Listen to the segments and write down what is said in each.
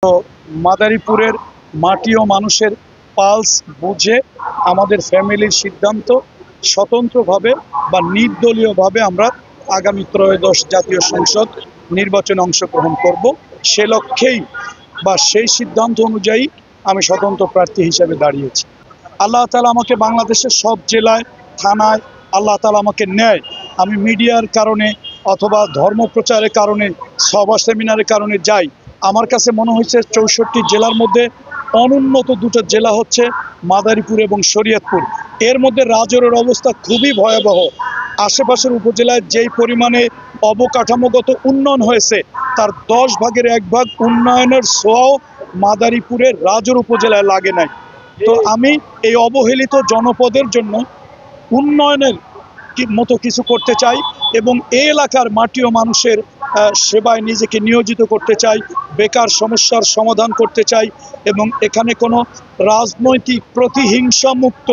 তো মাদারীপুরের মাটি ও মানুষের পালস বুঝে আমাদের ফ্যামিলির সিদ্ধান্ত স্বতন্ত্রভাবে বা নির্দলীয়ভাবে আমরা আগামী ত্রয়োদশ জাতীয় সংসদ নির্বাচনে অংশগ্রহণ করব। সে লক্ষ্যেই বা সেই সিদ্ধান্ত অনুযায়ী আমি স্বতন্ত্র প্রার্থী হিসেবে দাঁড়িয়েছি। আল্লাহ তাআলা আমাকে বাংলাদেশের সব জেলায় থানায় আল্লাহ তাআলা আমাকে নেয়। আমি মিডিয়ার কারণে অথবা ধর্ম প্রচারের কারণে সভা সেমিনারের কারণে যাই। আমার কাছে মনে হয়েছে ৬৪ জেলার মধ্যে অনুন্নত দুটো জেলা হচ্ছে মাদারীপুর এবং শরীয়তপুর। এর মধ্যে রাজৌরের অবস্থা খুবই ভয়াবহ। আশেপাশের উপজেলায় যেই পরিমাণে অবকাঠামোগত উন্নয়ন হয়েছে তার ১০ ভাগের ১ ভাগ উন্নয়নের ছোঁয়াও মাদারীপুরের রাজৌর উপজেলায় লাগে নাই। তো আমি এই অবহেলিত জনপদের জন্য উন্নয়নের মতো কিছু করতে চাই এবং এই এলাকার মাটি ও মানুষের সেবায় নিজেকে নিয়োজিত করতে চাই, বেকার সমস্যার সমাধান করতে চাই এবং এখানে কোনো রাজনৈতিক প্রতিহিংসা মুক্ত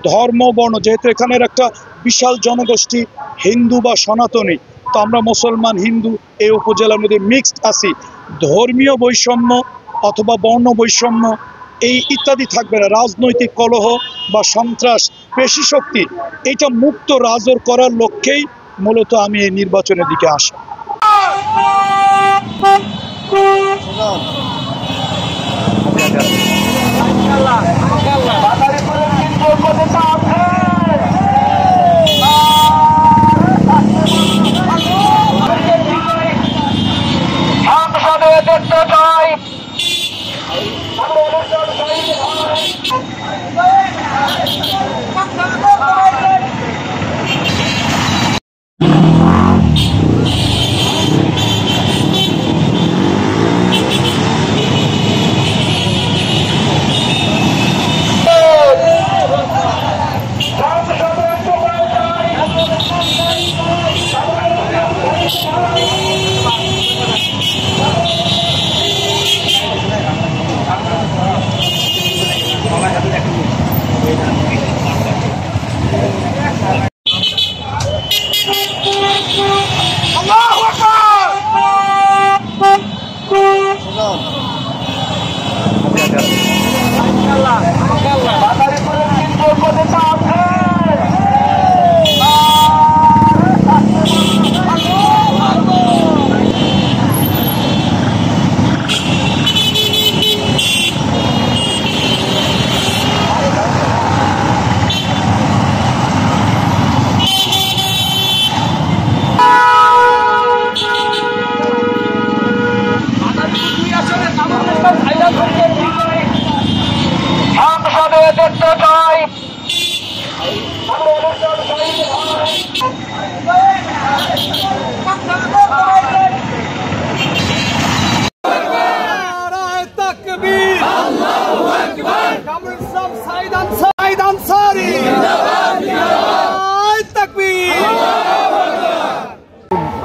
ধর্ম বর্ণ, যেহেতু এখানের একটা বিশাল জনগোষ্ঠী হিন্দু বা সনাতনী, তো আমরা মুসলমান হিন্দু এই উপজেলার মধ্যে মিক্সড আছি। ধর্মীয় বৈষম্য অথবা বর্ণ বৈষম্য এই ইত্যাদি থাকবে না। রাজনৈতিক কলহ বা সন্ত্রাস পেশি শক্তি এটা মুক্ত রাজর করার লক্ষ্যেই মূলত আমি এই নির্বাচনের দিকে আসি।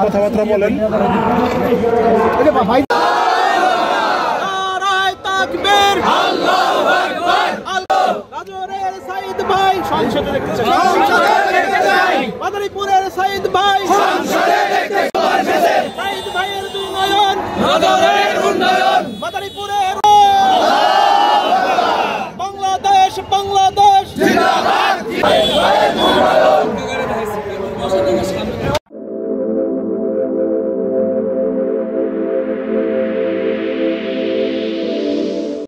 কথাবার্তা বলেন। মাদারীপুরের সাইদ ভাই সাইদ ভাইয়ের উন্নয়ন, মাদারীপুরের